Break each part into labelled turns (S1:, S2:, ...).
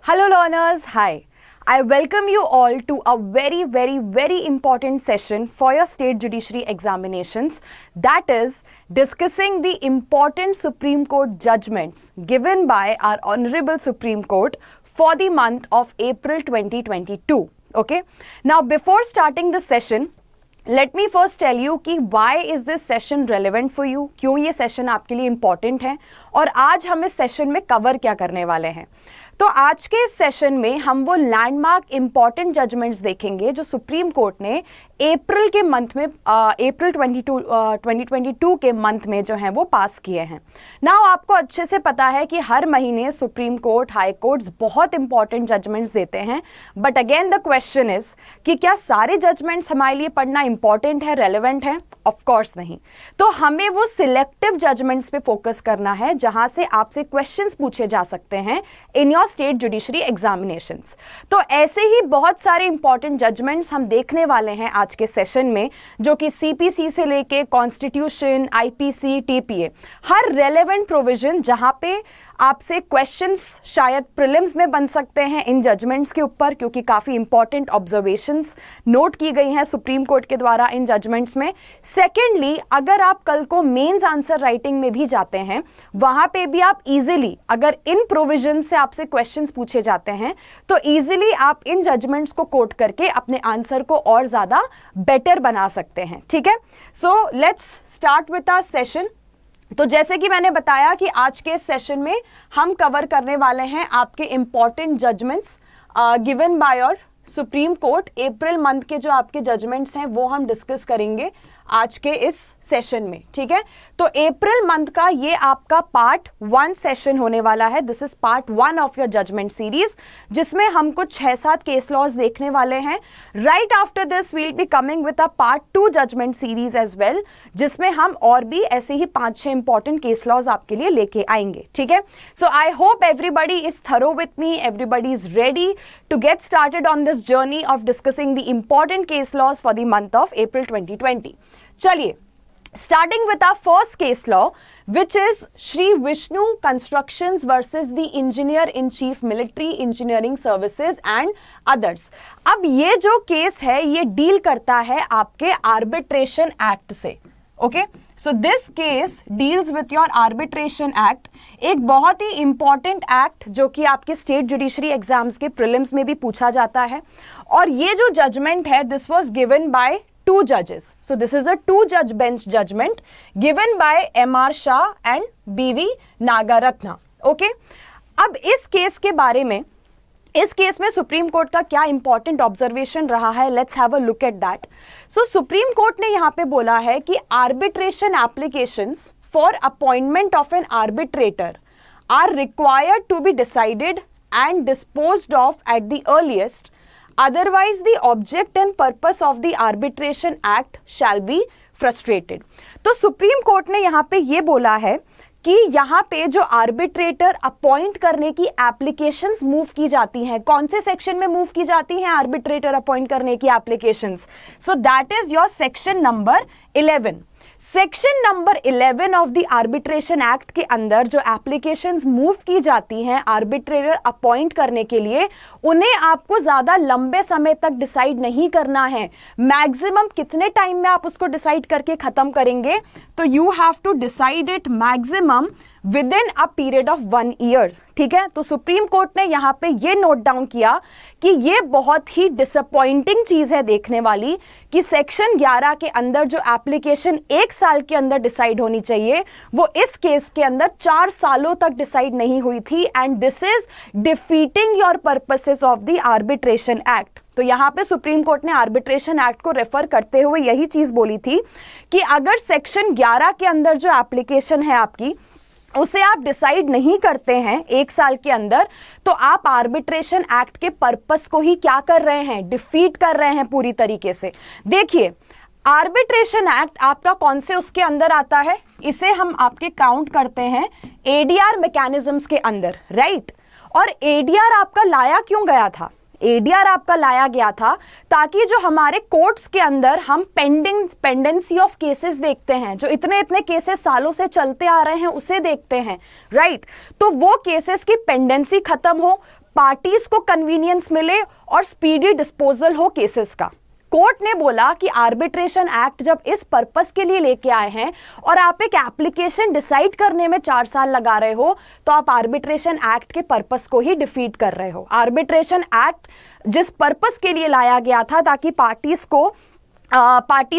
S1: Hello learners, hi. I welcome you all to a very important session for your state judiciary examinations, that is discussing the important Supreme Court judgments given by our Honorable Supreme Court for the month of April 2022. Okay. Now before starting the session, let me first tell you कि why is this session relevant for you, क्यों ये session आपके लिए important है और आज हम इस session में cover क्या करने वाले हैं। तो आज के इस सेशन में हम वो लैंडमार्क इंपॉर्टेंट जजमेंट्स देखेंगे जो सुप्रीम कोर्ट ने अप्रैल के मंथ में अप्रैल 2022 के मंथ में जो हैं वो पास किए हैं। नाउ आपको अच्छे से पता है कि हर महीने सुप्रीम कोर्ट, हाई कोर्ट्स बहुत इंपॉर्टेंट जजमेंट्स देते हैं, but again the question is कि क्या सारे जजमेंट्स हमारे लिए पढ़ना इंपॉर्टेंट है, रेलेवेंट है? ऑफ कोर्स नहीं। तो हमें वो सिलेक्टिव जजमेंट्स पे फोकस करना है जहां से आपसे क्वेश्चंस पूछे जा सकते हैं in your state judiciary examinations. तो ऐसे ही बहुत सारे इंपॉर्टेंट जजमेंट्स हम देखने वाले हैं आज के सेशन में, जो कि सीपीसी से लेके कॉन्स्टिट्यूशन, आईपीसी, टीपीए, हर रेलेवेंट प्रोविजन जहां पे आपसे क्वेश्चंस शायद प्रीलिम्स में बन सकते हैं इन जजमेंट्स के ऊपर, क्योंकि काफ़ी इंपॉर्टेंट ऑब्जर्वेशंस नोट की गई हैं सुप्रीम कोर्ट के द्वारा इन जजमेंट्स में। सेकेंडली, अगर आप कल को मेंस आंसर राइटिंग में भी जाते हैं, वहां पे भी आप इजीली, अगर इन प्रोविजन से आपसे क्वेश्चंस पूछे जाते हैं तो इजीली आप इन जजमेंट्स को कोट करके अपने आंसर को और ज़्यादा बेटर बना सकते हैं। ठीक है, so let's start with our session. तो जैसे कि मैंने बताया कि आज के सेशन में हम कवर करने वाले हैं आपके important judgments given by your supreme court. April month के जो आपके जजमेंट्स हैं वो हम डिस्कस करेंगे आज के इस सेशन में। ठीक है, तो अप्रैल मंथ का ये आपका पार्ट 1 सेशन होने वाला है। This is part 1 of your judgement series, जिसमें हम कुछ 6-7 केस लॉज देखने वाले हैं। Right after this will be coming with a part 2 judgement series as well, जिसमें हम और भी ऐसे ही 5-6 इंपॉर्टेंट केस लॉज आपके लिए लेके आएंगे। ठीक है, so I hope everybody is thorough with me, everybody is ready to get started on this journey of discussing the important case laws for the month of April 2020। चलिए, starting with our first case law, which is Shri Vishnu Constructions versus the Engineer in Chief Military Engineering Services and others। अब ये जो case है ये deal करता है आपके arbitration act से। Okay, so this case deals with your arbitration act, एक बहुत ही इंपॉर्टेंट एक्ट जो कि आपके स्टेट जुडिशरी एग्जाम्स के प्रीलिम्स में भी पूछा जाता है। और ये जो जजमेंट है, this was given by 2 judges. So this is a 2-judge bench judgment given by M.R. Shah and B.V. Nagaratna. Okay? अब इस केस के बारे में, इस केस में सुप्रीम कोर्ट का क्या इंपॉर्टेंट ऑब्जर्वेशन रहा है, let's have a look at that. So Supreme Court ने यहाँ पे बोला है कि arbitration applications for appointment of an arbitrator are required to be decided and disposed of at the earliest, otherwise the object and purpose of the arbitration act shall be frustrated। तो supreme Court ने यहाँ पे ये बोला है कि यहाँ पे जो आर्बिट्रेटर अपॉइंट करने की एप्लीकेशंस मूव की जाती हैं, कौन से सेक्शन में मूव की जाती हैं आर्बिट्रेटर अपॉइंट करने की applications? So that is your section number 11। Section number 11 of the arbitration act के अंदर जो एप्लीकेशंस मूव की जाती हैं आर्बिट्रेटर अपॉइंट करने के लिए, उन्हें आपको ज्यादा लंबे समय तक डिसाइड नहीं करना है। मैक्सिमम कितने टाइम में आप उसको डिसाइड करके खत्म करेंगे? तो you have to decide it maximum within a period of 1 year. ठीक है, तो सुप्रीम कोर्ट ने यहाँ पे ये नोट डाउन किया कि ये बहुत ही डिसअपॉइंटिंग चीज है देखने वाली कि सेक्शन 11 के अंदर जो एप्लीकेशन 1 साल के अंदर डिसाइड होनी चाहिए, वो इस केस के अंदर 4 सालों तक डिसाइड नहीं हुई थी, and this is defeating your purposes of the arbitration act. तो यहाँ पे सुप्रीम कोर्ट ने आर्बिट्रेशन एक्ट को रेफर करते हुए यही चीज बोली थी कि अगर सेक्शन 11 के अंदर जो एप्लीकेशन है आपकी, उसे आप डिसाइड नहीं करते हैं 1 साल के अंदर, तो आप आर्बिट्रेशन एक्ट के पर्पस को ही क्या कर रहे हैं? डिफीट कर रहे हैं पूरी तरीके से। देखिए, आर्बिट्रेशन एक्ट आपका कौन से उसके अंदर आता है? इसे हम आपके काउंट करते हैं एडीआर मैकेनिज्म्स के अंदर, राइट? और एडीआर आपका लाया क्यों गया था? एडीआर आपका लाया गया था ताकि जो हमारे कोर्ट्स के अंदर हम पेंडेंसी ऑफ केसेस देखते हैं, जो इतने इतने केसेस सालों से चलते आ रहे हैं, उसे देखते हैं, राइट? तो वो केसेस की पेंडेंसी खत्म हो, पार्टीज को कन्वीनियंस मिले और स्पीडी डिस्पोजल हो केसेस का। कोर्ट ने बोला कि आर्बिट्रेशन एक्ट जब इस पर्पस के लिए लेके आए हैं और आप एक एप्लीकेशन डिसाइड करने में 4 साल लगा रहे हो, तो आप आर्बिट्रेशन एक्ट के पर्पस को ही डिफीट कर रहे हो। आर्बिट्रेशन एक्ट जिस पर्पस के लिए लाया गया था ताकि पार्टीज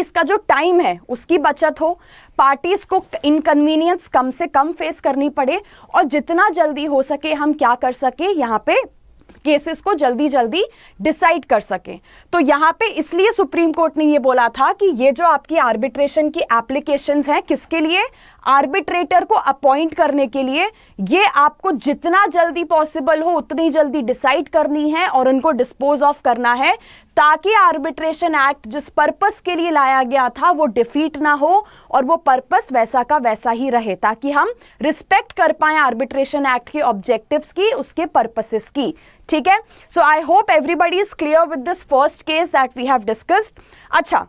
S1: का जो टाइम है उसकी बचत हो, पार्टीज को इनकन्वीनियंस कम से कम फेस करनी पड़े और जितना जल्दी हो सके हम क्या कर सके, यहाँ पे केसेस को जल्दी जल्दी डिसाइड कर सकें। तो यहाँ पे इसलिए सुप्रीम कोर्ट ने ये बोला था कि ये जो आपकी आर्बिट्रेशन की एप्लीकेशंस हैं, किसके लिए, आर्बिट्रेटर को अपॉइंट करने के लिए, ये आपको जितना जल्दी पॉसिबल हो उतनी जल्दी डिसाइड करनी है और उनको डिस्पोज ऑफ करना है, ताकि आर्बिट्रेशन एक्ट जिस पर्पस के लिए लाया गया था वो डिफीट ना हो और वो पर्पस वैसा का वैसा ही रहे, ताकि हम रिस्पेक्ट कर पाए आर्बिट्रेशन एक्ट के ऑब्जेक्टिव्स की, उसके पर्पसेस की। ठीक है, so I hope everybody is clear with this first case that we have discussed. अच्छा,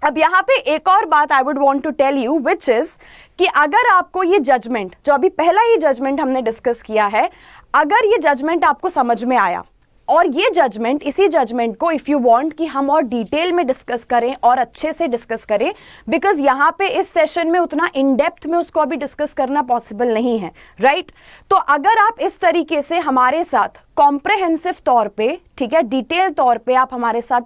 S1: अब यहाँ पे एक और बात I would want to tell you which is कि अगर आपको ये जजमेंट, जो अभी पहला ही जजमेंट हमने डिस्कस किया है, अगर ये जजमेंट आपको समझ में आया और ये जजमेंट, इसी जजमेंट को इफ यू वांट कि हम और डिटेल में डिस्कस करें और अच्छे से डिस्कस करें, बिकॉज यहाँ पे इस सेशन में उतना इन डेप्थ में उसको अभी डिस्कस करना पॉसिबल नहीं है, राइट? तो अगर आप इस तरीके से हमारे साथ कॉम्प्रहेंसिव तौर पे, ठीक है, डिटेल तौर पे आप हमारे साथ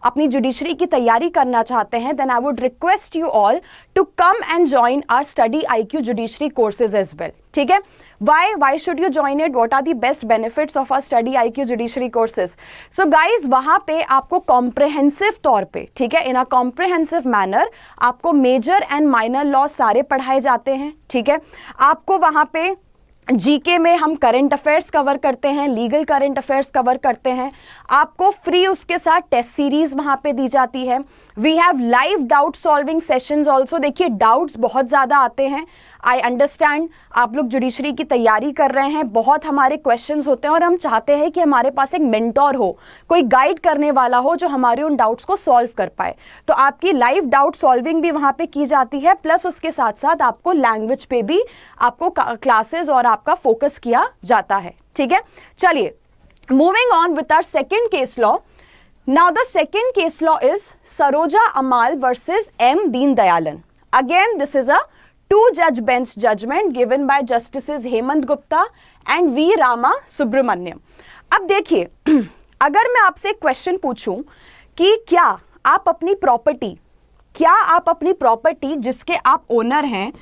S1: अपनी जुडिशरी की तैयारी करना चाहते हैं, then I would request you all to come and join our study IQ judiciary courses as well. ठीक है, why should you join it? What are the best benefits of our study IQ judiciary courses? So guys, वहां पे आपको comprehensive तौर पे, ठीक है, इन अ comprehensive manner आपको मेजर एंड माइनर लॉ सारे पढ़ाए जाते हैं। ठीक है, आपको वहां पे जीके में हम करंट अफेयर्स कवर करते हैं, लीगल करंट अफेयर्स कवर करते हैं, आपको फ्री उसके साथ टेस्ट सीरीज वहां पे दी जाती है। We have live doubt solving sessions also. देखिए, डाउट्स बहुत ज़्यादा आते हैं, आई अंडरस्टैंड, आप लोग जुडिशरी की तैयारी कर रहे हैं, बहुत हमारे क्वेश्चंस होते हैं और हम चाहते हैं कि हमारे पास एक मेंटोर हो, कोई गाइड करने वाला हो जो हमारे उन डाउट्स को सॉल्व कर पाए। तो आपकी लाइव डाउट सॉल्विंग भी वहाँ पे की जाती है, प्लस उसके साथ साथ आपको लैंग्वेज पे भी आपको क्लासेस और आपका फोकस किया जाता है। ठीक है, चलिए, moving on with our second case law. Now the second case law is Saroja Amal versus M. Deen Dayalan. Again, this is a 2-judge bench judgment given by Justices Hemant Gupta and V. Rama Subramaniam. अब देखिए, अगर मैं आपसे एक question पूछूं कि क्या आप अपनी प्रॉपर्टी जिसके आप ओनर हैं,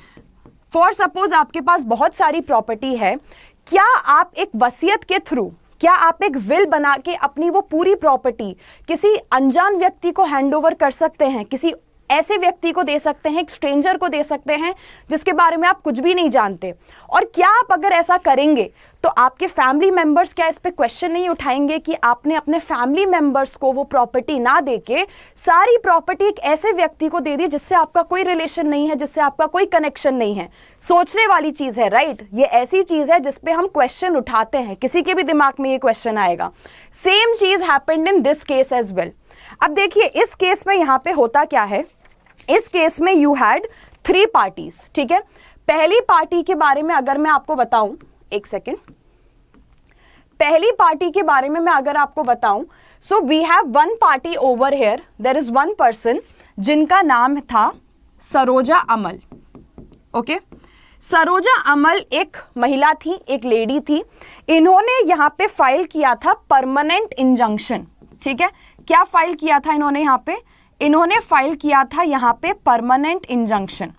S1: फॉर सपोज आपके पास बहुत सारी प्रॉपर्टी है, क्या आप एक वसीयत के थ्रू, क्या आप एक विल बना के अपनी वो पूरी प्रॉपर्टी किसी अनजान व्यक्ति को हैंडओवर कर सकते हैं, किसी ऐसे व्यक्ति को दे सकते हैं, एक स्ट्रेंजर को दे सकते हैं जिसके बारे में आप कुछ भी नहीं जानते? और क्या आप अगर ऐसा करेंगे तो आपके फैमिली मेंबर्स क्या इस पे क्वेश्चन नहीं उठाएंगे कि आपने अपने फैमिली मेंबर्स को वो प्रॉपर्टी ना देके सारी प्रॉपर्टी एक ऐसे व्यक्ति को दे दी जिससे आपका कोई रिलेशन नहीं है, जिससे आपका कोई कनेक्शन नहीं है? सोचने वाली चीज है, राइट? ये ऐसी चीज है जिसपे हम क्वेश्चन उठाते हैं, किसी के भी दिमाग में ये क्वेश्चन आएगा। सेम चीज happened in this case as well. अब देखिए, इस केस में यहाँ पे होता क्या है, इस केस में यू हैड 3 पार्टीज। ठीक है, पहली पार्टी के बारे में अगर मैं आपको बताऊं, एक सेकेंड, पहली पार्टी के बारे में मैं अगर आपको बताऊं, so we have 1 party over here, there is 1 person जिनका नाम था सरोजा अमल। ओके, सरोजा अमल एक महिला थी, एक लेडी थी। इन्होंने यहाँ पे फाइल किया था परमानेंट इंजंक्शन। ठीक है, क्या फाइल किया था इन्होंने यहाँ पे? इन्होंने फाइल किया था यहाँ पे परमानेंट इंजंक्शन,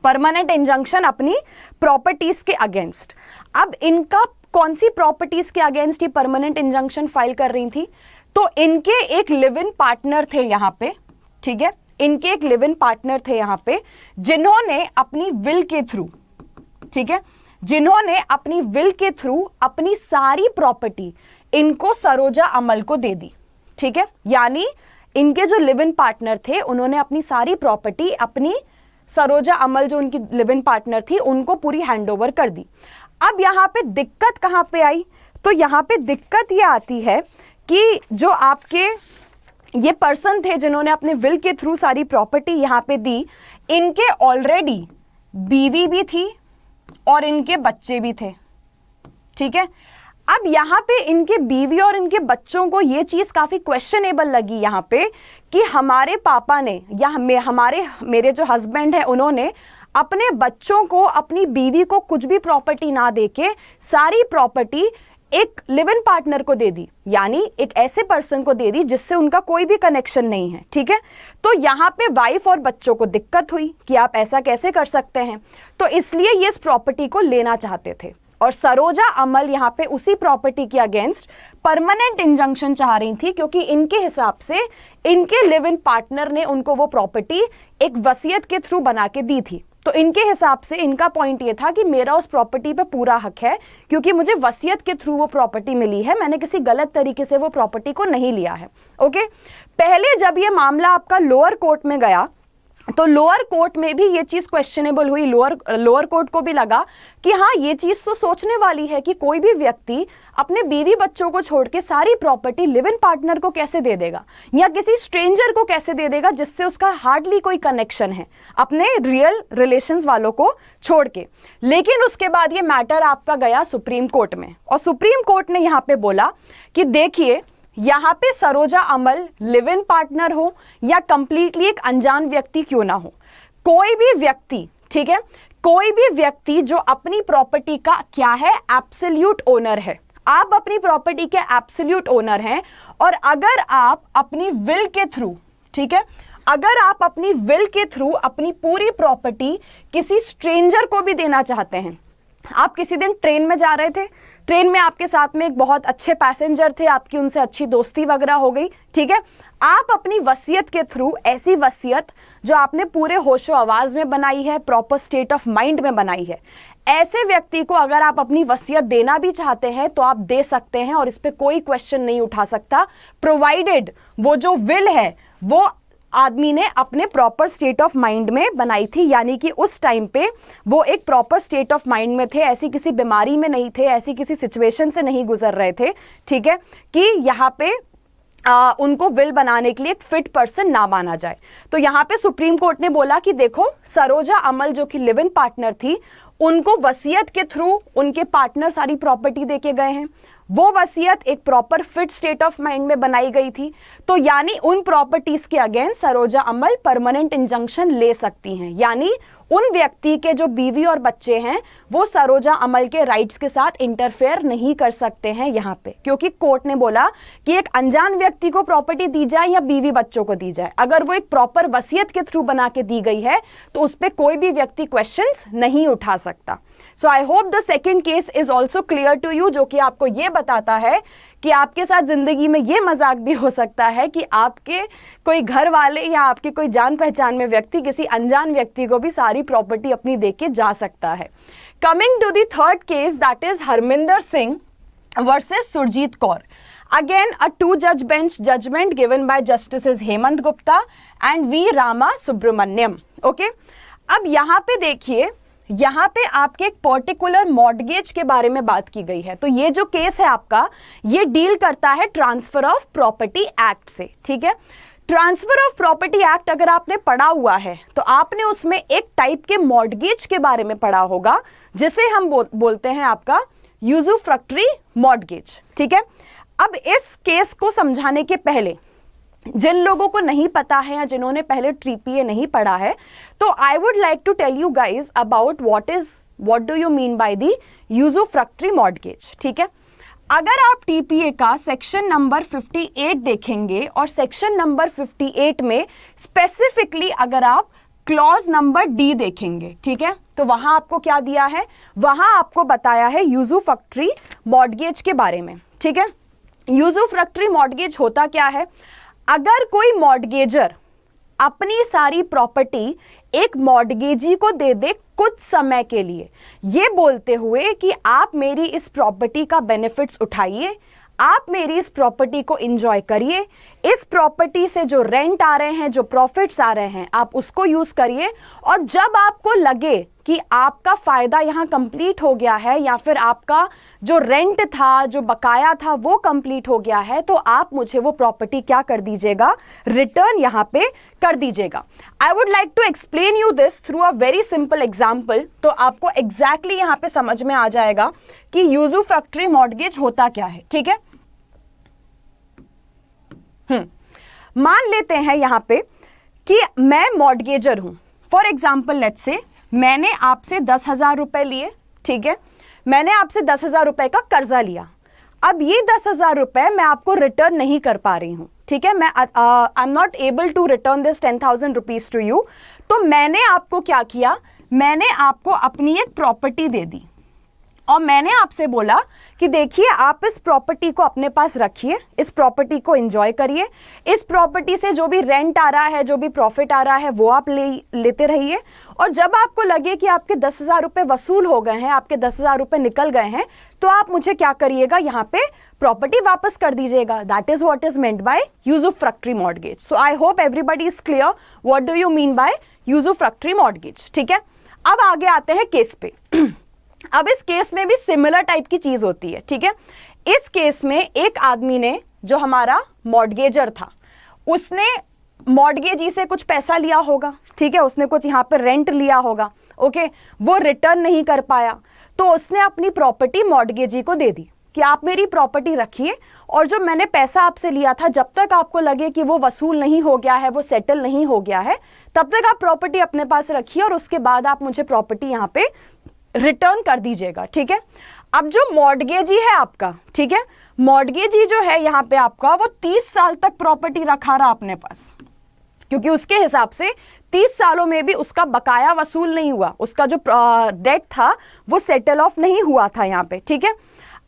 S1: परमानेंट इंजंक्शन अपनी प्रॉपर्टीज के अगेंस्ट। अब इनका कौन सी प्रॉपर्टीज के अगेंस्ट ये परमानेंट इंजंक्शन फाइल कर रही थी? तो इनके एक लिव इन पार्टनर थे यहाँ पे। ठीक है, इनके एक लिव इन पार्टनर थे यहाँ पे जिन्होंने अपनी विल के थ्रू, ठीक है, जिन्होंने अपनी विल के थ्रू अपनी सारी प्रॉपर्टी इनको सरोजा अमल को दे दी। ठीक है, यानी इनके जो लिव इन पार्टनर थे उन्होंने अपनी सारी प्रॉपर्टी अपनी सरोजा अमल, जो उनकी लिव इन पार्टनर थी, उनको पूरी हैंडओवर कर दी। अब यहाँ पे दिक्कत कहाँ पे आई? तो यहाँ पे दिक्कत ये आती है कि जो आपके ये पर्सन थे जिन्होंने अपने विल के थ्रू सारी प्रॉपर्टी यहाँ पे दी, इनके ऑलरेडी बीवी भी थी और इनके बच्चे भी थे। ठीक है, अब यहाँ पे इनके बीवी और इनके बच्चों को ये चीज काफी क्वेश्चनेबल लगी यहाँ पे कि हमारे पापा ने या मेरे जो हस्बैंड है उन्होंने अपने बच्चों को, अपनी बीवी को कुछ भी प्रॉपर्टी ना देके सारी प्रॉपर्टी एक लिव इन पार्टनर को दे दी, यानी एक ऐसे पर्सन को दे दी जिससे उनका कोई भी कनेक्शन नहीं है। ठीक है, तो यहाँ पे वाइफ और बच्चों को दिक्कत हुई कि आप ऐसा कैसे कर सकते हैं, तो इसलिए ये इस प्रॉपर्टी को लेना चाहते थे। और सरोजा अमल यहाँ पे उसी प्रॉपर्टी के अगेंस्ट परमानेंट इंजंक्शन चाह रही थी, क्योंकि इनके हिसाब से इनके लिव इन पार्टनर ने उनको वो प्रॉपर्टी एक वसीयत के थ्रू बना के दी थी। तो इनके हिसाब से इनका पॉइंट ये था कि मेरा उस प्रॉपर्टी पे पूरा हक है, क्योंकि मुझे वसीयत के थ्रू वो प्रॉपर्टी मिली है, मैंने किसी गलत तरीके से वो प्रॉपर्टी को नहीं लिया है। ओके, पहले जब ये मामला आपका लोअर कोर्ट में गया तो लोअर कोर्ट में भी ये चीज क्वेश्चनेबल हुई। लोअर कोर्ट को भी लगा कि हाँ, ये चीज तो सोचने वाली है कि कोई भी व्यक्ति अपने बीवी बच्चों को छोड़ के सारी प्रॉपर्टी लिव इन पार्टनर को कैसे दे देगा या किसी स्ट्रेंजर को कैसे दे देगा जिससे उसका हार्डली कोई कनेक्शन है, अपने रियल रिलेशंस वालों को छोड़ के। लेकिन उसके बाद ये मैटर आपका गया सुप्रीम कोर्ट में, और सुप्रीम कोर्ट ने यहाँ पे बोला कि देखिए, यहाँ पे सरोजा अमल लिव इन पार्टनर हो या कंप्लीटली एक अनजान व्यक्ति क्यों ना हो, कोई भी व्यक्ति, ठीक है, कोई भी व्यक्ति जो अपनी प्रॉपर्टी का क्या है, एब्सोल्यूट ओनर है। आप अपनी प्रॉपर्टी के एब्सोल्यूट ओनर हैं, और अगर आप अपनी विल के थ्रू, ठीक है, अगर आप अपनी विल के थ्रू अपनी पूरी प्रॉपर्टी किसी स्ट्रेंजर को भी देना चाहते हैं। आप किसी दिन ट्रेन में जा रहे थे, ट्रेन में आपके साथ में एक बहुत अच्छे पैसेंजर थे, आपकी उनसे अच्छी दोस्ती वगैरह हो गई, ठीक है, आप अपनी वसीयत के थ्रू, ऐसी वसीयत जो आपने पूरे होशो आवाज में बनाई है, प्रॉपर स्टेट ऑफ माइंड में बनाई है, ऐसे व्यक्ति को अगर आप अपनी वसीयत देना भी चाहते हैं तो आप दे सकते हैं, और इस पे कोई क्वेश्चन नहीं उठा सकता, प्रोवाइडेड वो जो विल है वो आदमी ने अपने प्रॉपर स्टेट ऑफ माइंड में बनाई थी, यानी कि उस टाइम पे वो एक प्रॉपर स्टेट ऑफ माइंड में थे, ऐसी किसी बीमारी में नहीं थे, ऐसी किसी सिचुएशन से नहीं गुजर रहे थे, ठीक है, कि यहाँ पे उनको विल बनाने के लिए एक फिट पर्सन ना माना जाए। तो यहाँ पे सुप्रीम कोर्ट ने बोला कि देखो, सरोजा अमल जो कि लिव इन पार्टनर थी, उनको वसीयत के थ्रू उनके पार्टनर सारी प्रॉपर्टी देके गए हैं, वो वसीयत एक proper fit state of mind में बनाई गई थी, तो यानी उन प्रॉपर्टीज के अगेंस्ट सरोजा अमल परमानेंट इंजंक्शन ले सकती हैं, यानी उन व्यक्ति के जो बीवी और बच्चे हैं वो सरोजा अमल के राइट्स के साथ इंटरफेयर नहीं कर सकते हैं यहाँ पे, क्योंकि कोर्ट ने बोला कि एक अनजान व्यक्ति को प्रॉपर्टी दी जाए या बीवी बच्चों को दी जाए, अगर वो एक प्रॉपर वसीयत के थ्रू बना के दी गई है तो उस पर कोई भी व्यक्ति क्वेश्चंस नहीं उठा सकता। So I hope the second case is also clear to you, जो कि आपको ये बताता है कि आपके साथ जिंदगी में ये मजाक भी हो सकता है कि आपके कोई घर वाले या आपके कोई जान पहचान में व्यक्ति किसी अनजान व्यक्ति को भी सारी प्रॉपर्टी अपनी दे के जा सकता है। Coming to the third case, that is Harminder Singh versus Surjit Kaur. Again, a two-judge bench judgment given by Justices Hemant Gupta and V. Rama Subramaniam. Okay? अब यहाँ पे देखिए, यहाँ पे आपके एक पर्टिकुलर मॉर्टगेज के बारे में बात की गई है। तो ये जो केस है आपका, ये डील करता है ट्रांसफर ऑफ प्रॉपर्टी एक्ट से, ठीक है। ट्रांसफर ऑफ प्रॉपर्टी एक्ट अगर आपने पढ़ा हुआ है तो आपने उसमें एक टाइप के मॉर्टगेज के बारे में पढ़ा होगा, जिसे हम बोलते हैं आपका यूजुफ्रक्टरी मॉर्टगेज, ठीक है। अब इस केस को समझाने के पहले, जिन लोगों को नहीं पता है या जिन्होंने पहले TPA नहीं पढ़ा है, तो I would like to tell you guys about what do you mean by the usufructuary mortgage, ठीक है। अगर आप TPA का सेक्शन नंबर 58 देखेंगे और सेक्शन नंबर 58 में स्पेसिफिकली अगर आप क्लॉज नंबर D देखेंगे, ठीक है, तो वहां आपको क्या दिया है, वहां आपको बताया है यूजुफ्रक्टरी मॉर्टगेज के बारे में, ठीक है। यूजुफ्रक्टरी मॉर्टगेज होता क्या है, अगर कोई मॉर्टगेजर अपनी सारी प्रॉपर्टी एक मॉर्टगेजी को दे दे कुछ समय के लिए, ये बोलते हुए कि आप मेरी इस प्रॉपर्टी का बेनिफिट्स उठाइए, आप मेरी इस प्रॉपर्टी को एंजॉय करिए, इस प्रॉपर्टी से जो रेंट आ रहे हैं, जो प्रॉफिट्स आ रहे हैं, आप उसको यूज करिए, और जब आपको लगे कि आपका फ़ायदा यहाँ कंप्लीट हो गया है या फिर आपका जो रेंट था, जो बकाया था, वो कंप्लीट हो गया है, तो आप मुझे वो प्रॉपर्टी क्या कर दीजिएगा, रिटर्न यहाँ पे कर दीजिएगा। I would like to explain you this through a very simple example, तो आपको एग्जैक्टली यहाँ पे समझ में आ जाएगा कि यूजुफैक्टरी मॉर्गेज होता क्या है। ठीक है, मान लेते हैं यहाँ पे कि मैं मॉर्गेजर हूं। फॉर एग्जाम्पल लेट्स से मैंने आपसे 10,000 रुपए लिए। ठीक है, मैंने आपसे 10,000 रुपए का कर्जा लिया। अब ये 10,000 रुपए मैं आपको रिटर्न नहीं कर पा रही हूं। ठीक है, मैं I am not able to return this 10,000 rupees to you. तो मैंने आपको क्या किया, मैंने आपको अपनी एक प्रॉपर्टी दे दी और मैंने आपसे बोला कि देखिए आप इस प्रॉपर्टी को अपने पास रखिए, इस प्रॉपर्टी को एंजॉय करिए, इस प्रॉपर्टी से जो भी रेंट आ रहा है, जो भी प्रॉफिट आ रहा है, वो आप लेते रहिए, और जब आपको लगे कि आपके 10,000 रुपए वसूल हो गए हैं, आपके 10,000 रुपए निकल गए हैं, तो आप मुझे क्या करिएगा, यहाँ पे प्रॉपर्टी वापस कर दीजिएगा। That is what is meant by usufructuary mortgage. So I hope everybody is clear what do you mean by usufructuary mortgage. ठीक है, अब आगे आते हैं केस पे। अब इस केस में भी सिमिलर टाइप की चीज होती है। ठीक है, इस केस में एक आदमी ने, जो हमारा मॉर्गेजर था, उसने मॉर्गेजी से कुछ पैसा लिया होगा। ठीक है, उसने कुछ यहाँ पे रेंट लिया होगा। ओके, वो रिटर्न नहीं कर पाया, तो उसने अपनी प्रॉपर्टी मॉर्गेजी को दे दी कि आप मेरी प्रॉपर्टी रखिए, और जो मैंने पैसा आपसे लिया था, जब तक आपको लगे कि वो वसूल नहीं हो गया है, वो सेटल नहीं हो गया है, तब तक आप प्रॉपर्टी अपने पास रखिए और उसके बाद आप मुझे प्रॉपर्टी यहाँ पे रिटर्न कर दीजिएगा। ठीक है, अब जो मॉर्गेजी है आपका, ठीक है, मॉर्गेजी जो है यहाँ पे आपका, वो 30 साल तक प्रॉपर्टी रखा रहा अपने पास, क्योंकि उसके हिसाब से 30 सालों में भी उसका बकाया वसूल नहीं हुआ, उसका जो डेट था वो सेटल ऑफ नहीं हुआ था यहाँ पे। ठीक है,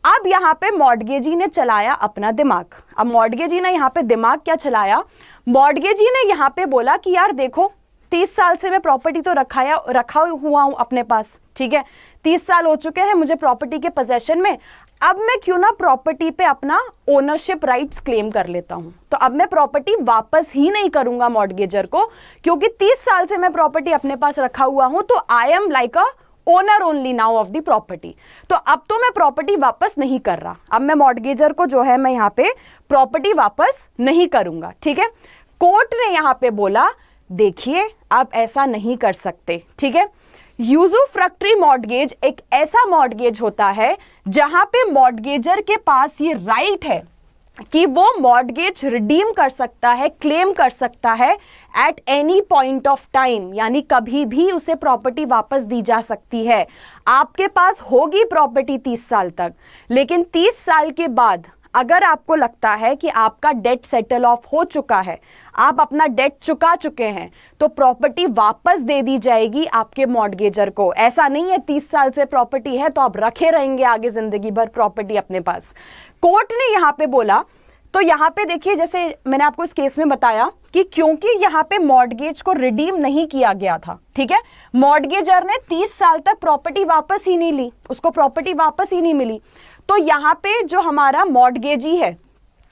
S1: अब यहाँ पे मॉर्गेजी ने चलाया अपना दिमाग। अब मॉर्गेजी ने यहाँ पे दिमाग क्या चलाया, मॉर्गेजी ने यहाँ पे बोला कि यार देखो, 30 साल से मैं प्रॉपर्टी तो रखा हुआ हूं अपने पास। ठीक है, 30 साल हो चुके हैं मुझे प्रॉपर्टी के पोजेशन में, अब मैं क्यों ना प्रॉपर्टी पे अपना ओनरशिप राइट्स क्लेम कर लेता हूं। तो अब मैं प्रॉपर्टी वापस ही नहीं करूंगा मॉर्गेजर को, क्योंकि 30 साल से मैं प्रॉपर्टी अपने पास रखा हुआ हूं, तो I am like a owner only now of the property. तो अब तो मैं प्रॉपर्टी वापस नहीं कर रहा, अब मैं मॉर्गेजर को जो है मैं यहाँ पे प्रॉपर्टी वापस नहीं करूंगा। ठीक है, कोर्ट ने यहाँ पे बोला देखिए आप ऐसा नहीं कर सकते। ठीक है, यूजुफैक्टरी मॉर्गेज एक ऐसा मॉर्गेज होता है जहां पे मॉर्गेजर के पास ये राइट है कि वो मॉर्गेज रिडीम कर सकता है, क्लेम कर सकता है at any point of time, यानी कभी भी उसे प्रॉपर्टी वापस दी जा सकती है। आपके पास होगी प्रॉपर्टी 30 साल तक, लेकिन 30 साल के बाद अगर आपको लगता है कि आपका डेट सेटल ऑफ हो चुका है, आप अपना डेट चुका चुके हैं, तो प्रॉपर्टी वापस दे दी जाएगी आपके मॉर्गेजर को। ऐसा नहीं है 30 साल से प्रॉपर्टी है तो आप रखे रहेंगे आगे जिंदगी भर प्रॉपर्टी अपने पास। कोर्ट ने यहाँ पे बोला, तो यहाँ पे देखिए, जैसे मैंने आपको इस केस में बताया कि क्योंकि यहाँ पे मॉर्गेज को रिडीम नहीं किया गया था, ठीक है, मॉर्गेजर ने 30 साल तक प्रॉपर्टी वापस ही नहीं ली, उसको प्रॉपर्टी वापस ही नहीं मिली, तो यहाँ पे जो हमारा मॉर्गेजी है,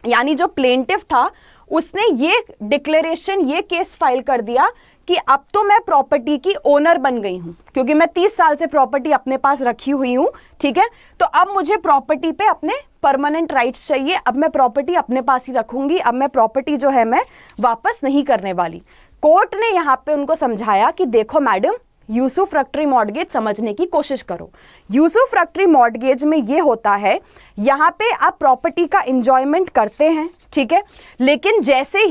S1: यानी जो प्लेंटिफ था, उसने ये डिक्लेरेशन, ये केस फाइल कर दिया कि अब तो मैं प्रॉपर्टी की ओनर बन गई हूं, क्योंकि मैं 30 साल से प्रॉपर्टी अपने पास रखी हुई हूं। ठीक है, तो अब मुझे प्रॉपर्टी पे अपने परमानेंट राइट्स चाहिए, अब मैं प्रॉपर्टी अपने पास ही रखूंगी, अब मैं प्रॉपर्टी जो है मैं वापस नहीं करने वाली। कोर्ट ने यहाँ पे उनको समझाया कि देखो मैडम, यूजुफैक्टरी मॉर्गेज समझने की कोशिश करो। यूजुफैक्टरी मॉर्गेज में ये होता है, यहाँ पे आप प्रॉपर्टी का एंजॉयमेंट करते हैं, ठीक है, लेकिन जैसे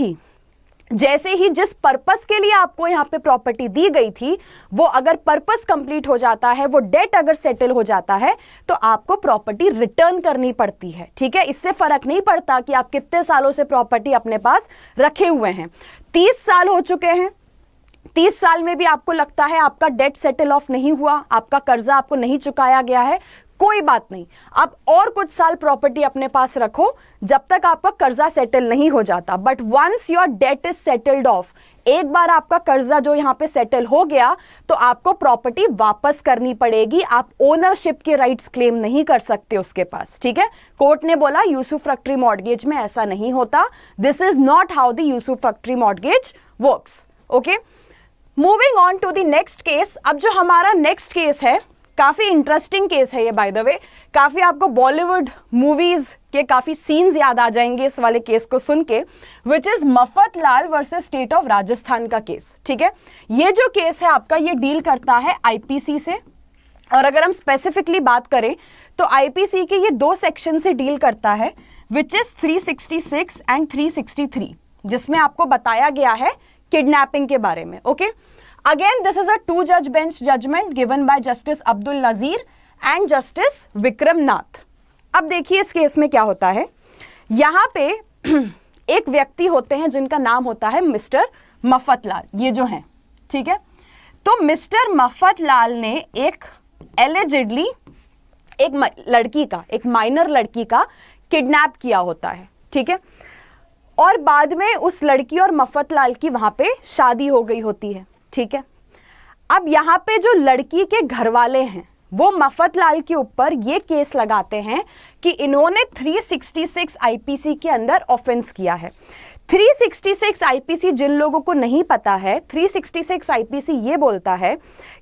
S1: ही जिस पर्पस के लिए आपको यहाँ पे प्रॉपर्टी दी गई थी, वो अगर पर्पस कंप्लीट हो जाता है, वो डेट अगर सेटल हो जाता है, तो आपको प्रॉपर्टी रिटर्न करनी पड़ती है। ठीक है, इससे फर्क नहीं पड़ता कि आप कितने सालों से प्रॉपर्टी अपने पास रखे हुए हैं। 30 साल हो चुके हैं, 30 साल में भी आपको लगता है आपका डेट सेटल ऑफ नहीं हुआ, आपका कर्जा आपको नहीं चुकाया गया है, कोई बात नहीं, आप और कुछ साल प्रॉपर्टी अपने पास रखो जब तक आपका कर्जा सेटल नहीं हो जाता। But once your debt is settled off, एक बार आपका कर्जा जो यहाँ पे सेटल हो गया, तो आपको प्रॉपर्टी वापस करनी पड़ेगी, आप ओनरशिप के राइट्स क्लेम नहीं कर सकते उसके पास। ठीक है, कोर्ट ने बोला यूजुफैक्टरी मॉर्गेज में ऐसा नहीं होता, this is not how the usufructuary mortgage works. Okay, moving on to the next case. अब जो हमारा नेक्स्ट केस है, काफी इंटरेस्टिंग केस है ये, बाय द वे। काफी आपको बॉलीवुड मूवीज के काफी सीन्स याद आ जाएंगे इस वाले केस को सुन के, which is Mafatlal versus state of Rajasthan का केस। ठीक है, ये जो केस है आपका, ये डील करता है आईपीसी से, और अगर हम स्पेसिफिकली बात करें तो आईपीसी के ये 2 सेक्शन से डील करता है, विच इज 366 एंड 363, जिसमें आपको बताया गया है किडनैपिंग के बारे में। Okay, again this is a 2 जज bench judgement given by Justice Abdul Nazeer and Justice Vikram Nath. अब देखिए इस केस में क्या होता है। यहां पे एक व्यक्ति होते हैं जिनका नाम होता है मिस्टर मफतलाल, ये जो हैं, ठीक है। तो मिस्टर मफतलाल ने एक एलिजिडली एक लड़की का, एक माइनर लड़की का किडनैप किया होता है, ठीक है। और बाद में उस लड़की और मफतलाल की वहां पे शादी हो गई होती है, ठीक है। अब यहाँ पे जो लड़की के घर वाले हैं वो मफतलाल के ऊपर ये केस लगाते हैं कि इन्होंने 366 आईपीसी के अंदर ऑफेंस किया है। 366 आईपीसी जिन लोगों को नहीं पता है, 366 आईपीसी ये बोलता है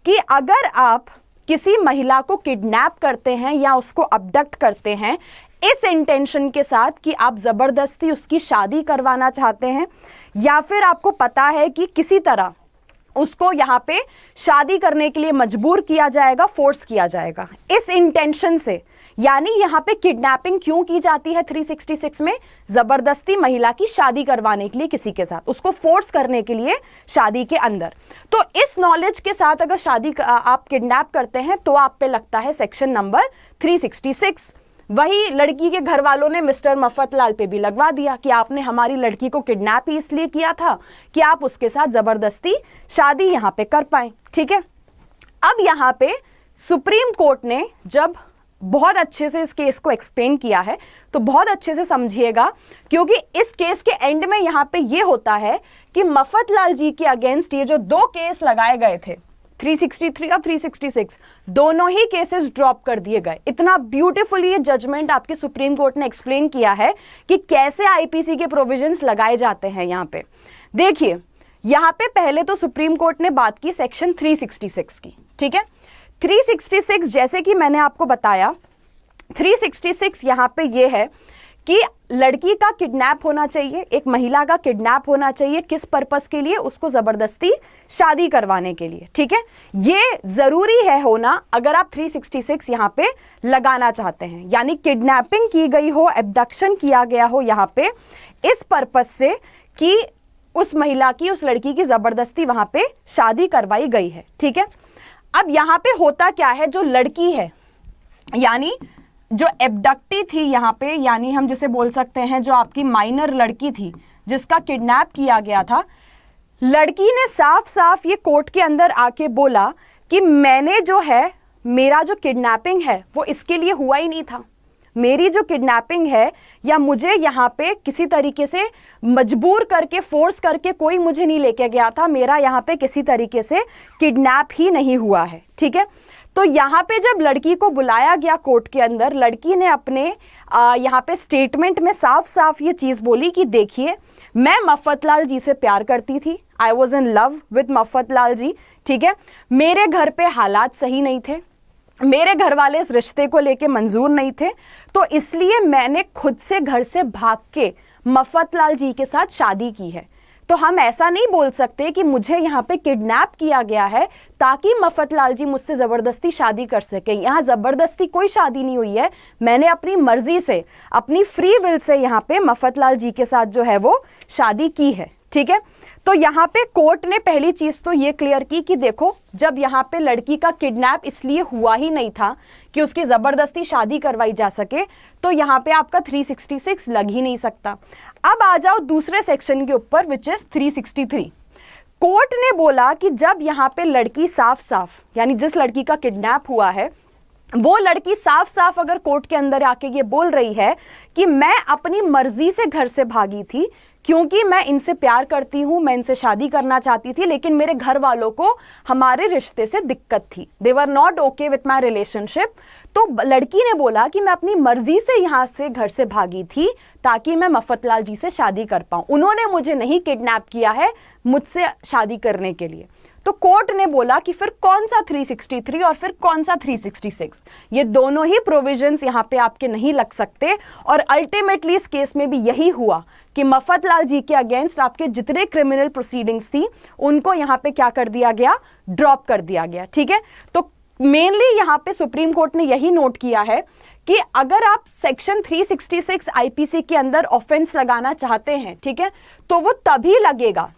S1: कि अगर आप किसी महिला को किडनैप करते हैं या उसको अबडक्ट करते हैं इस इंटेंशन के साथ कि आप जबरदस्ती उसकी शादी करवाना चाहते हैं, या फिर आपको पता है कि किसी तरह उसको यहाँ पे शादी करने के लिए मजबूर किया जाएगा, फोर्स किया जाएगा, इस इंटेंशन से, यानी यहाँ पे किडनैपिंग क्यों की जाती है 366 में, जबरदस्ती महिला की शादी करवाने के लिए किसी के साथ, उसको फोर्स करने के लिए शादी के अंदर। तो इस नॉलेज के साथ अगर शादी आप किडनैप करते हैं तो आप पे लगता है सेक्शन नंबर 366। वही लड़की के घर वालों ने मिस्टर मफतलाल पे भी लगवा दिया कि आपने हमारी लड़की को किडनैप ही इसलिए किया था कि आप उसके साथ जबरदस्ती शादी यहाँ पे कर पाए, ठीक है। अब यहाँ पे सुप्रीम कोर्ट ने जब बहुत अच्छे से इस केस को एक्सप्लेन किया है, तो बहुत अच्छे से समझिएगा, क्योंकि इस केस के एंड में यहाँ पे ये होता है कि मफतलाल जी के अगेंस्ट ये जो 2 केस लगाए गए थे, 363 और 366, दोनों ही केसेस ड्रॉप कर दिए गए। इतना ब्यूटीफुली ये जजमेंट आपके सुप्रीम कोर्ट ने एक्सप्लेन किया है कि कैसे आईपीसी के प्रोविजंस लगाए जाते हैं। यहाँ पे देखिए, यहाँ पे पहले तो सुप्रीम कोर्ट ने बात की सेक्शन 366 की, ठीक है। 366 जैसे कि मैंने आपको बताया, 366 यहाँ पे ये है कि लड़की का किडनैप होना चाहिए, एक महिला का किडनैप होना चाहिए, किस पर्पस के लिए, उसको जबरदस्ती शादी करवाने के लिए, ठीक है। ये जरूरी है होना अगर आप 366 यहाँ पे लगाना चाहते हैं, यानी किडनैपिंग की गई हो, एब्डक्शन किया गया हो यहाँ पे इस पर्पस से कि उस महिला की, उस लड़की की जबरदस्ती वहां पे शादी करवाई गई है, ठीक है। अब यहाँ पे होता क्या है, जो लड़की है यानी जो एब्डक्टी थी यहाँ पे, यानी हम जिसे बोल सकते हैं जो आपकी माइनर लड़की थी जिसका किडनैप किया गया था, लड़की ने साफ साफ ये कोर्ट के अंदर आके बोला कि मैंने जो है, मेरा जो किडनैपिंग है वो इसके लिए हुआ ही नहीं था, मेरी जो किडनैपिंग है या मुझे यहाँ पे किसी तरीके से मजबूर करके, फोर्स करके कोई मुझे नहीं लेके गया था, मेरा यहाँ पे किसी तरीके से किडनैप ही नहीं हुआ है, ठीक है। तो यहाँ पे जब लड़की को बुलाया गया कोर्ट के अंदर, लड़की ने अपने यहाँ पे स्टेटमेंट में साफ साफ ये चीज़ बोली कि देखिए, मैं मफतलाल जी से प्यार करती थी, I was in love with Mafatlal ji, ठीक है। मेरे घर पे हालात सही नहीं थे, मेरे घर वाले इस रिश्ते को लेके मंजूर नहीं थे, तो इसलिए मैंने खुद से घर से भाग के मफतलाल जी के साथ शादी की है। तो हम ऐसा नहीं बोल सकते कि मुझे यहाँ पे किडनैप किया गया है ताकि मफतलाल जी मुझसे ज़बरदस्ती शादी कर सके। यहाँ ज़बरदस्ती कोई शादी नहीं हुई है, मैंने अपनी मर्जी से, अपनी फ्री विल से यहाँ पे मफतलाल जी के साथ जो है वो शादी की है, ठीक है। तो यहाँ पे कोर्ट ने पहली चीज़ तो ये क्लियर की कि देखो, जब यहाँ पे लड़की का किडनैप इसलिए हुआ ही नहीं था कि उसकी ज़बरदस्ती शादी करवाई जा सके, तो यहाँ पे आपका 366 लग ही नहीं सकता। अब आ जाओ दूसरे सेक्शन के ऊपर, विच इज 363। कोर्ट ने बोला कि जब यहाँ पे लड़की साफ साफ, यानी जिस लड़की का किडनैप हुआ है वो लड़की साफ साफ अगर कोर्ट के अंदर आके ये बोल रही है कि मैं अपनी मर्जी से घर से भागी थी क्योंकि मैं इनसे प्यार करती हूँ, मैं इनसे शादी करना चाहती थी, लेकिन मेरे घर वालों को हमारे रिश्ते से दिक्कत थी, they were not okay with my relationship. तो लड़की ने बोला कि मैं अपनी मर्जी से यहाँ से घर से भागी थी ताकि मैं मफतलाल जी से शादी कर पाऊँ, उन्होंने मुझे नहीं किडनैप किया है मुझसे शादी करने के लिए। तो कोर्ट ने बोला कि फिर कौन सा 363 और फिर कौन सा 366, ये दोनों ही प्रोविजंस यहाँ पे आपके नहीं लग सकते। और अल्टीमेटली इस केस में भी यही हुआ कि मफतलाल जी के अगेंस्ट आपके जितने क्रिमिनल प्रोसीडिंग्स थी उनको यहाँ पे क्या कर दिया गया, ड्रॉप कर दिया गया। ठीक है, तो मेनली यहाँ पे सुप्रीम कोर्ट ने यही नोट किया है कि अगर आप सेक्शन 366 आईपीसी के अंदर ऑफेंस लगाना चाहते हैं, ठीक है, तो वो तभी लगेगा,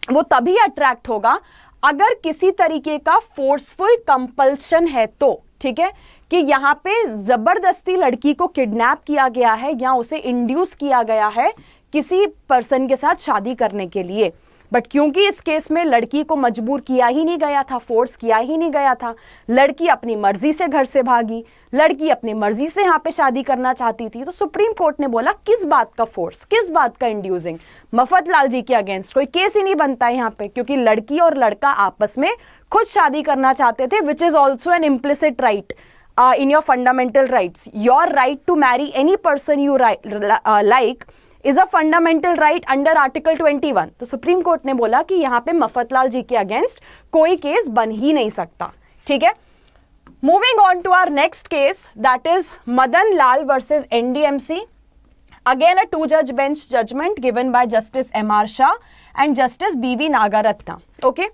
S1: वो तभी अट्रैक्ट होगा अगर किसी तरीके का फोर्सफुल कंपल्शन है तो। ठीक है, कि यहाँ पे जबरदस्ती लड़की को किडनैप किया गया है या उसे इंड्यूस किया गया है किसी पर्सन के साथ शादी करने के लिए। बट क्योंकि इस केस में लड़की को मजबूर किया ही नहीं गया था, फोर्स किया ही नहीं गया था, लड़की अपनी मर्जी से घर से भागी, लड़की अपनी मर्जी से यहाँ पे शादी करना चाहती थी, तो सुप्रीम कोर्ट ने बोला किस बात का फोर्स, किस बात का इंड्यूसिंग। मफतलाल जी के अगेंस्ट कोई केस ही नहीं बनता है यहाँ पे, क्योंकि लड़की और लड़का आपस में खुद शादी करना चाहते थे, which is also an implicit right in your fundamental rights. Your right to marry any person you like is a fundamental right under Article 21. तो सुप्रीम कोर्ट ने बोला कि यहाँ पे मफतलाल जी के अगेंस्ट कोई केस बन ही नहीं सकता। ठीक है, moving on to our next case, that is Madan Lal versus NDMC. Again a 2-judge bench judgment given by Justice M.R. Shah and Justice B.V. Nagaratna. Okay,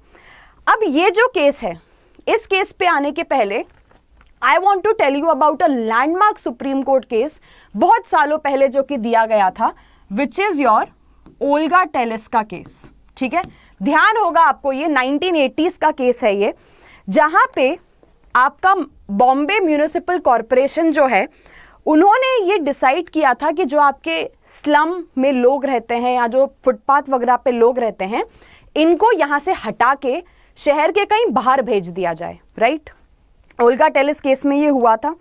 S1: अब ये जो केस है, इस केस पे आने के पहले I want to tell you about a landmark Supreme Court case बहुत सालों पहले जो कि दिया गया था, which is your Olga Tellis का केस। ठीक है, ध्यान होगा आपको, ये 1980s का केस है ये, जहां पे आपका बॉम्बे म्यूनिसिपल कॉरपोरेशन जो है, उन्होंने ये डिसाइड किया था कि जो आपके स्लम में लोग रहते हैं या जो फुटपाथ वगैरह पे लोग रहते हैं, इनको यहाँ से हटा के शहर के कहीं बाहर भेज दिया जाए। राइट, ओल्गा टेलिस केस में ये हुआ था।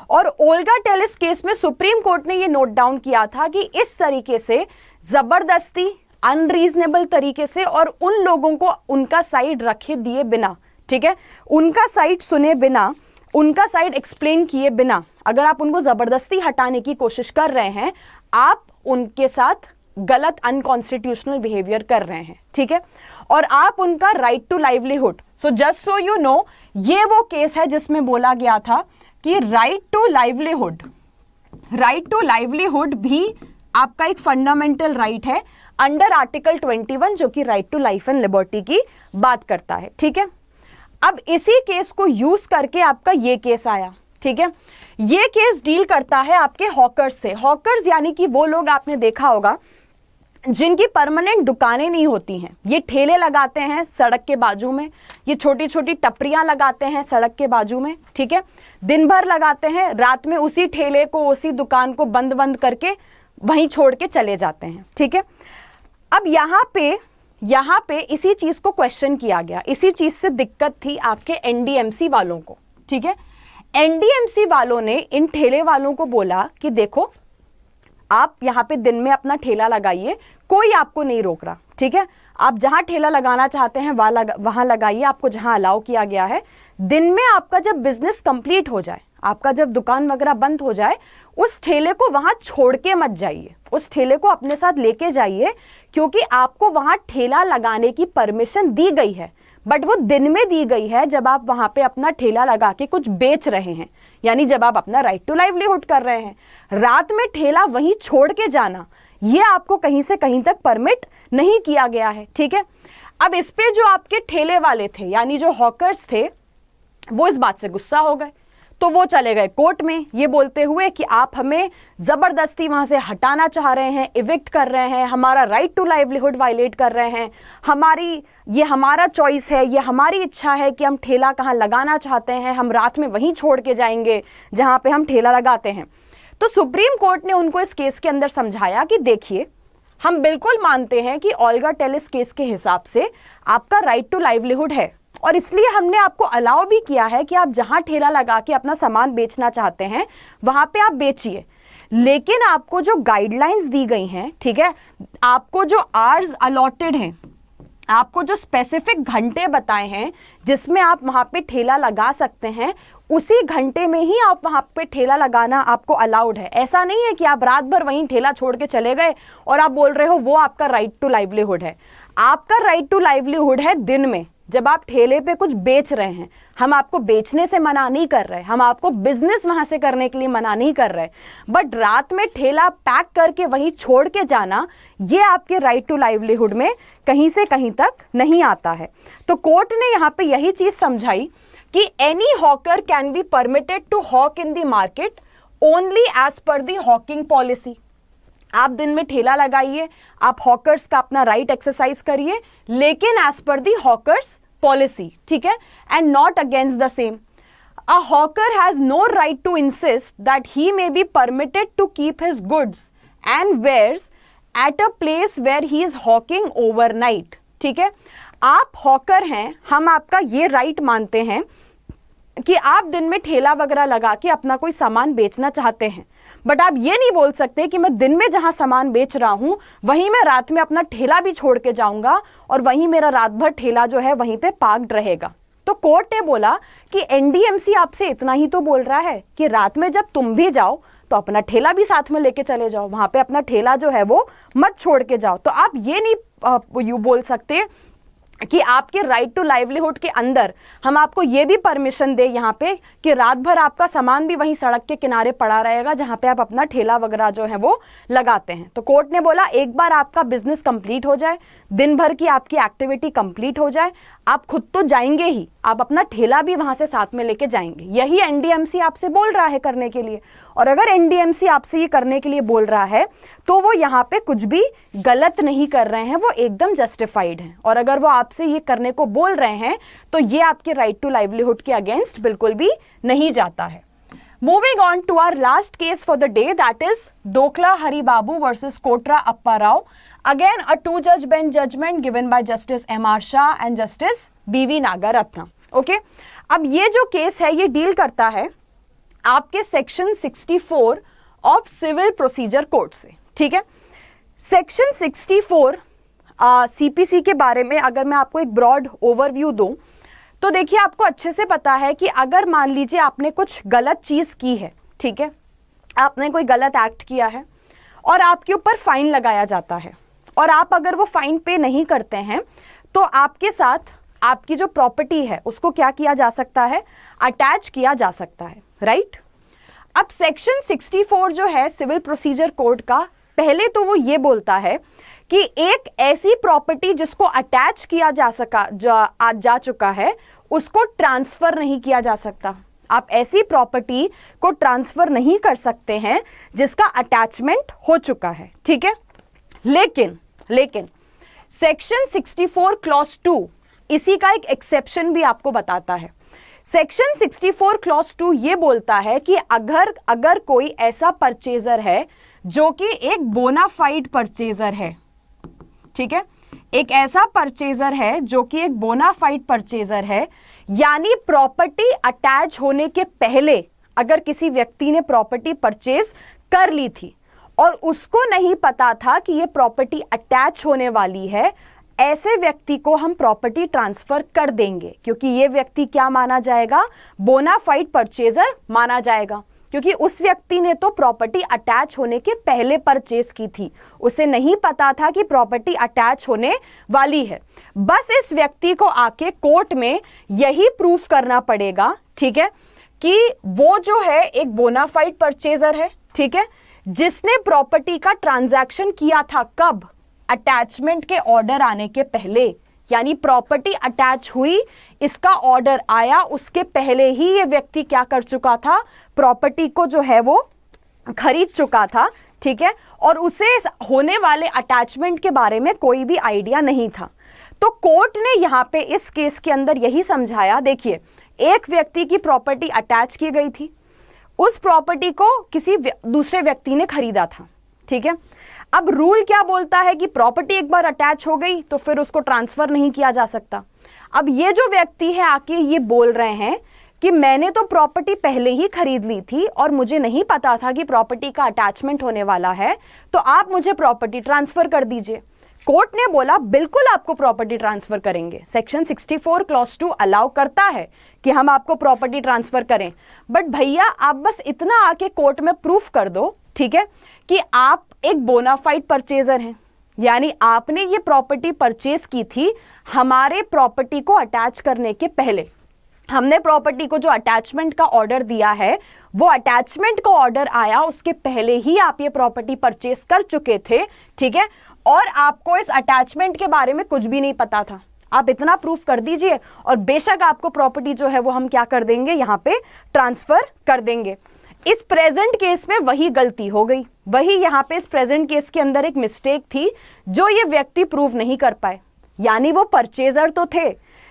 S1: और ओल्गा टेलिस केस में सुप्रीम कोर्ट ने ये नोट डाउन किया था कि इस तरीके से जबरदस्ती, अनरीजनेबल तरीके से और उन लोगों को उनका साइड रखे दिए बिना, ठीक है, उनका साइड सुने बिना, उनका साइड एक्सप्लेन किए बिना, अगर आप उनको जबरदस्ती हटाने की कोशिश कर रहे हैं, आप उनके साथ गलत अनकॉन्स्टिट्यूशनल बिहेवियर कर रहे हैं। ठीक है, और आप उनका right to livelihood, so just so you know, ये वो केस है जिसमें बोला गया था कि राइट टू लाइवलीहुड भी आपका एक फंडामेंटल राइट है अंडर आर्टिकल 21, जो कि right to life and liberty की बात करता है। ठीक है, अब इसी केस को यूज करके आपका ये केस आया। ठीक है, ये केस डील करता है आपके हॉकर्स से। हॉकर्स यानी कि वो लोग, आपने देखा होगा, जिनकी परमानेंट दुकानें नहीं होती हैं, ये ठेले लगाते हैं सड़क के बाजू में, ये छोटी छोटी टपरियां लगाते हैं सड़क के बाजू में। ठीक है, दिन भर लगाते हैं, रात में उसी ठेले को, उसी दुकान को बंद करके वहीं छोड़ के चले जाते हैं। ठीक है, अब यहाँ पे इसी चीज को क्वेश्चन किया गया, इसी चीज से दिक्कत थी आपके NDMC वालों को। ठीक है, NDMC वालों ने इन ठेले वालों को बोला कि देखो, आप यहाँ पे दिन में अपना ठेला लगाइए, कोई आपको नहीं रोक रहा। ठीक है, आप जहां ठेला लगाना चाहते हैं वहां लगाइए, आपको जहां अलाउ किया गया है। दिन में आपका जब बिजनेस कंप्लीट हो जाए, आपका जब दुकान वगैरह बंद हो जाए, उस ठेले को वहां छोड़ के मत जाइए, उस ठेले को अपने साथ लेके जाइए, क्योंकि आपको वहां ठेला लगाने की परमिशन दी गई है, बट वो दिन में दी गई है जब आप वहां पे अपना ठेला लगा के कुछ बेच रहे हैं, यानी जब आप अपना राइट टू लाइवलीहुड कर रहे हैं। रात में ठेला वहीं छोड़ के जाना, ये आपको कहीं से कहीं तक परमिट नहीं किया गया है। ठीक है, अब इस पे जो आपके ठेले वाले थे, यानी जो हॉकर्स थे, वो इस बात से गुस्सा हो गए, तो वो चले गए कोर्ट में ये बोलते हुए कि आप हमें जबरदस्ती वहां से हटाना चाह रहे हैं, इविक्ट कर रहे हैं, हमारा राइट टू लाइवलीहुड वायलेट कर रहे हैं, ये हमारा चॉइस है, ये हमारी इच्छा है कि हम ठेला कहाँ लगाना चाहते हैं, हम रात में वहीं छोड़ के जाएंगे जहां पे हम ठेला लगाते हैं। तो सुप्रीम कोर्ट ने उनको इस केस के अंदर समझाया कि देखिए, हम बिल्कुल मानते हैं कि ओल्गा टेलिस केस के हिसाब से आपका राइट टू लाइवलीहुड है, और इसलिए हमने आपको अलाउ भी किया है कि आप जहां ठेला लगा के अपना सामान बेचना चाहते हैं वहां पे आप बेचिए, लेकिन आपको जो गाइडलाइंस दी गई हैं, ठीक है, आपको जो आवर्स अलॉटेड हैं, आपको जो स्पेसिफिक घंटे बताए हैं जिसमें आप वहां पे ठेला लगा सकते हैं, उसी घंटे में ही आप वहां पे ठेला लगाना आपको अलाउड है। ऐसा नहीं है कि आप रात भर वहीं ठेला छोड़ के चले गए और आप बोल रहे हो वो आपका राइट टू लाइवलीहुड है। आपका राइट टू लाइवलीहुड है दिन में, जब आप ठेले पे कुछ बेच रहे हैं, हम आपको बेचने से मना नहीं कर रहे, हम आपको बिजनेस वहां से करने के लिए मना नहीं कर रहे, बट रात में ठेला पैक करके वहीं छोड़ के जाना, ये आपके राइट टू लाइवलीहुड में कहीं से कहीं तक नहीं आता है। तो कोर्ट ने यहाँ पे यही चीज समझाई कि any hawker can be permitted to hawk in the market only as per the hawking policy. आप दिन में ठेला लगाइए, आप हॉकर्स का अपना राइट एक्सरसाइज करिए, लेकिन एज पर दी हॉकर्स पॉलिसी, ठीक है, and not against the same. A hawker has no right to insist that he may be permitted to keep his goods and wares at a place where he is hawking overnight. ठीक है, आप hawker हैं, हम आपका ये right मानते हैं कि आप दिन में ठेला वगैरह लगा के अपना कोई सामान बेचना चाहते हैं, बट आप ये नहीं बोल सकते कि मैं दिन में जहां सामान बेच रहा हूं वहीं मैं रात में अपना ठेला भी छोड़ के जाऊंगा और वहीं मेरा रात भर ठेला जो है वहीं पे पार्क्ड रहेगा। तो कोर्ट ने बोला कि एनडीएमसी आपसे इतना ही तो बोल रहा है कि रात में जब तुम भी जाओ तो अपना ठेला भी साथ में लेके चले जाओ, वहां पे अपना ठेला जो है वो मत छोड़ के जाओ। तो आप ये नहीं यू बोल सकते कि आपके राइट टू लाइवलीहुड के अंदर हम आपको ये भी परमिशन दे यहाँ पे कि रात भर आपका सामान भी वहीं सड़क के किनारे पड़ा रहेगा जहाँ पे आप अपना ठेला वगैरह जो है वो लगाते हैं। तो कोर्ट ने बोला एक बार आपका बिजनेस कंप्लीट हो जाए, दिन भर की आपकी एक्टिविटी कंप्लीट हो जाए, आप खुद तो जाएंगे ही, आप अपना ठेला भी वहां से साथ में लेके जाएंगे। यही एनडीएमसी आपसे बोल रहा है करने के लिए, और अगर एनडीएमसी आपसे ये करने के लिए बोल रहा है तो वो यहाँ पे कुछ भी गलत नहीं कर रहे हैं, वो एकदम जस्टिफाइड हैं। और अगर वो आपसे ये करने को बोल रहे हैं तो ये आपके राइट टू लाइवलीहुड के अगेंस्ट बिल्कुल भी नहीं जाता है। Moving on to our last case for the day, that is Dokla Haribabu versus Kotra Appa Rao. Again, a two-judge bench judgment given by Justice M.R. Shah and Justice B.V. Nagaratna. Okay? अब ये जो case है ये deal करता है आपके section 64 of civil procedure code से। ठीक है, सेक्शन 64 सीपीसी के बारे में अगर मैं आपको एक ब्रॉड ओवरव्यू दूं तो देखिए, आपको अच्छे से पता है कि अगर मान लीजिए आपने कुछ गलत चीज की है, ठीक है, आपने कोई गलत एक्ट किया है और आपके ऊपर फाइन लगाया जाता है, और आप अगर वो फाइन पे नहीं करते हैं तो आपके साथ आपकी जो प्रॉपर्टी है उसको क्या किया जा सकता है, अटैच किया जा सकता है, राइट। अब सेक्शन 64 जो है सिविल प्रोसीजर कोड का, पहले तो वो ये बोलता है कि एक ऐसी प्रॉपर्टी जिसको अटैच किया जा चुका है उसको ट्रांसफर नहीं किया जा सकता। आप ऐसी प्रॉपर्टी को ट्रांसफर नहीं कर सकते हैं जिसका अटैचमेंट हो चुका है। ठीक है, लेकिन सेक्शन 64 क्लॉज 2 इसी का एक एक्सेप्शन भी आपको बताता है। सेक्शन 64 क्लॉज 2 ये बोलता है कि अगर कोई ऐसा परचेजर है जो कि एक बोनाफाइड परचेजर है, ठीक है, एक ऐसा परचेजर है जो कि एक बोनाफाइड परचेजर है, यानी प्रॉपर्टी अटैच होने के पहले अगर किसी व्यक्ति ने प्रॉपर्टी परचेज कर ली थी और उसको नहीं पता था कि ये प्रॉपर्टी अटैच होने वाली है, ऐसे व्यक्ति को हम प्रॉपर्टी ट्रांसफर कर देंगे, क्योंकि ये व्यक्ति क्या माना जाएगा, बोनाफाइड परचेजर माना जाएगा, क्योंकि उस व्यक्ति ने तो प्रॉपर्टी अटैच होने के पहले परचेज की थी, उसे नहीं पता था कि प्रॉपर्टी अटैच होने वाली है। बस इस व्यक्ति को आके कोर्ट में यही प्रूफ करना पड़ेगा, ठीक है, कि वो जो है एक बोनाफाइड परचेजर है, ठीक है, जिसने प्रॉपर्टी का ट्रांजैक्शन किया था कब, अटैचमेंट के ऑर्डर आने के पहले, यानी प्रॉपर्टी अटैच हुई, इसका ऑर्डर आया, उसके पहले ही ये व्यक्ति क्या कर चुका था, प्रॉपर्टी को जो है वो खरीद चुका था, ठीक है, और उसे होने वाले अटैचमेंट के बारे में कोई भी आइडिया नहीं था। तो कोर्ट ने यहाँ पे इस केस के अंदर यही समझाया, देखिए, एक व्यक्ति की प्रॉपर्टी अटैच की गई थी, उस प्रॉपर्टी को किसी दूसरे व्यक्ति ने खरीदा था, ठीक है। अब रूल क्या बोलता है कि प्रॉपर्टी एक बार अटैच हो गई तो फिर उसको ट्रांसफर नहीं किया जा सकता। अब ये जो व्यक्ति है आके ये बोल रहे हैं कि मैंने तो प्रॉपर्टी पहले ही खरीद ली थी और मुझे नहीं पता था कि प्रॉपर्टी का अटैचमेंट होने वाला है, तो आप मुझे प्रॉपर्टी ट्रांसफर कर दीजिए। कोर्ट ने बोला बिल्कुल आपको प्रॉपर्टी ट्रांसफर करेंगे, सेक्शन 64 क्लॉज 2 अलाउ करता है कि हम आपको प्रॉपर्टी ट्रांसफर करें, बट भैया आप बस इतना आके कोर्ट में प्रूफ कर दो, ठीक है, कि आप एक बोनाफाइड परचेजर हैं, यानी आपने ये प्रॉपर्टी परचेज की थी हमारे प्रॉपर्टी को अटैच करने के पहले। हमने प्रॉपर्टी को जो अटैचमेंट का ऑर्डर दिया है, वो अटैचमेंट का ऑर्डर आया उसके पहले ही आप ये प्रॉपर्टी परचेज कर चुके थे, ठीक है, और आपको इस अटैचमेंट के बारे में कुछ भी नहीं पता था। आप इतना प्रूफ कर दीजिए और बेशक आपको प्रॉपर्टी जो है वो हम क्या कर देंगे, यहां पे ट्रांसफर कर देंगे। इस प्रेजेंट केस में वही गलती हो गई, वही यहां पे इस प्रेजेंट केस के अंदर एक मिस्टेक थी जो ये व्यक्ति प्रूव नहीं कर पाए। यानी वो परचेजर तो थे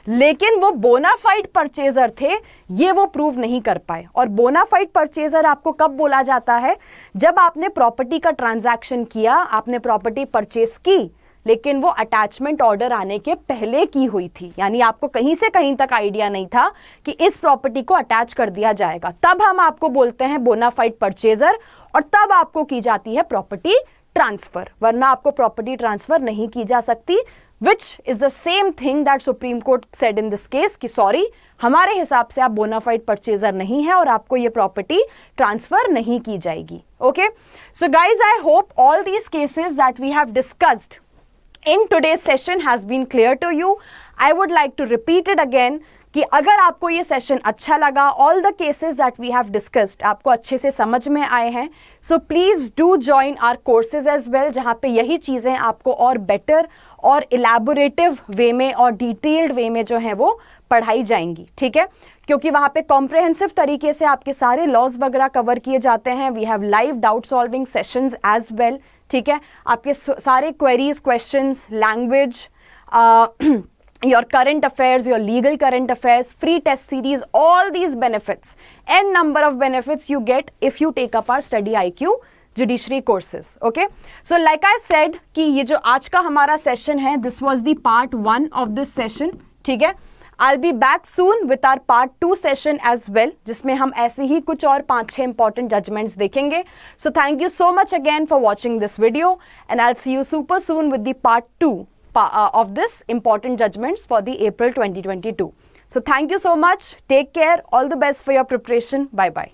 S1: लेकिन वो बोनाफाइड परचेजर थे, ये वो प्रूव नहीं कर पाए। और बोनाफाइड परचेजर आपको कब बोला जाता है, जब आपने प्रॉपर्टी का ट्रांजैक्शन किया, आपने प्रॉपर्टी परचेज की लेकिन वो अटैचमेंट ऑर्डर आने के पहले की हुई थी। यानी आपको कहीं से कहीं तक आइडिया नहीं था कि इस प्रॉपर्टी को अटैच कर दिया जाएगा, तब हम आपको बोलते हैं बोनाफाइड परचेजर, और तब आपको की जाती है प्रॉपर्टी ट्रांसफर, वरना आपको प्रॉपर्टी ट्रांसफर नहीं की जा सकती। Which is the same thing that Supreme Court said in this case कि सॉरी, हमारे हिसाब से आप बोनाफाइड परचेजर नहीं है और आपको ये प्रॉपर्टी ट्रांसफर नहीं की जाएगी। Okay, so guys, I hope all these cases that we have discussed in today's session has been clear to you. I would like to repeat it again कि अगर आपको ये सेशन अच्छा लगा, all the cases that we have discussed आपको अच्छे से समझ में आए हैं, so please do join our courses as well, जहाँ पे यही चीज़ें आपको और बेटर और इलेबोरेटिव वे में और डिटेल्ड वे में जो है वो पढ़ाई जाएंगी, ठीक है, क्योंकि वहाँ पे कॉम्प्रहेंसिव तरीके से आपके सारे लॉज वगैरह कवर किए जाते हैं। We have live doubt solving sessions as well, ठीक है, आपके सारे queries, questions, language, your current affairs, your legal current affairs, free test series, all these benefits, n number of benefits you get if you take up our Study IQ Judiciary courses. Okay, so like I said कि ये जो आज का हमारा session है, this was the part 1 of this session, ठीक है। I'll be back soon with our part 2 session as well, जिसमें हम ऐसे ही कुछ और 5-6 important judgments देखेंगे। So thank you so much again for watching this video, and I'll see you super soon with the part 2 of this important judgments for the April 2022. So thank you so much. Take care. All the best for your preparation. Bye bye.